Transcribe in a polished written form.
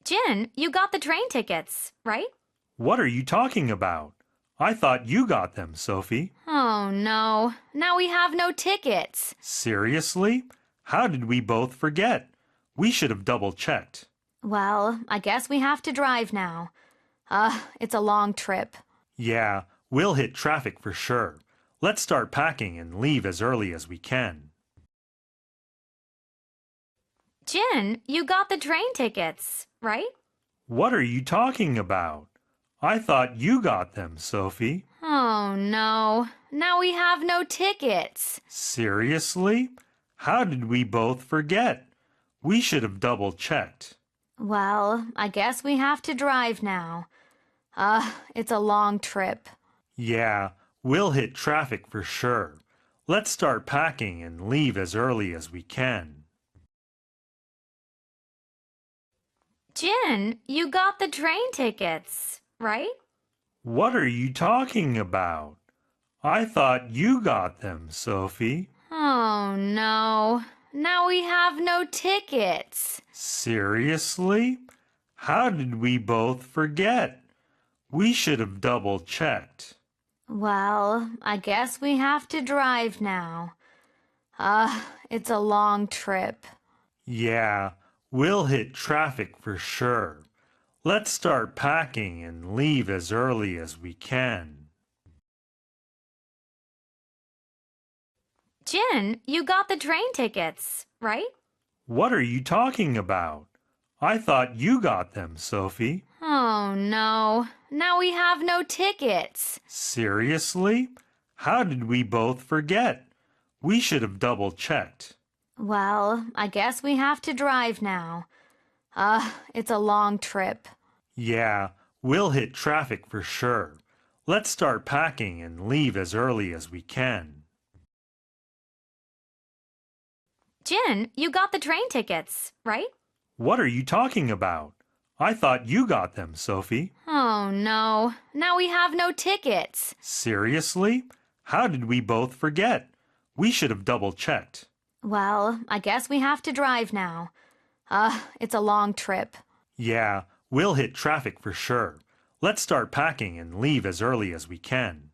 Jin, you got the train tickets, right? What are you talking about? I thought you got them, Sophie. Oh no, now we have no tickets. Seriously? How did we both forget? We should have double-checked. Well, I guess we have to drive now. It's a long trip. Yeah, we'll hit traffic for sure. Let's start packing and leave as early as we can. Jin, you got the train tickets, right? What are you talking about? I thought you got them, Sophie. Oh no, now we have no tickets. Seriously? How did we both forget? We should have double-checked. Well, I guess we have to drive now. It's a long trip. Yeah, we'll hit traffic for sure. Let's start packing and leave as early as we can. Jin, you got the train tickets, right? What are you talking about? I thought you got them, Sophie. Oh no, now we have no tickets. Seriously? How did we both forget? We should have double-checked. Well, I guess we have to drive now. It's a long trip. Yeah, we'll hit traffic for sure. Let's start packing and leave as early as we can. Jin, you got the train tickets, right? What are you talking about? I thought you got them, Sophie. Oh no, now we have no tickets. Seriously? How did we both forget? We should have double-checked. Well, I guess we have to drive now. It's a long trip. Yeah, we'll hit traffic for sure. Let's start packing and leave as early as we can. Jin, you got the train tickets, right? What are you talking about? I thought you got them, Sophie. Oh no, now we have no tickets. Seriously? How did we both forget? We should have double-checked. Well, I guess we have to drive now. It's a long trip. Yeah, we'll hit traffic for sure. Let's start packing and leave as early as we can.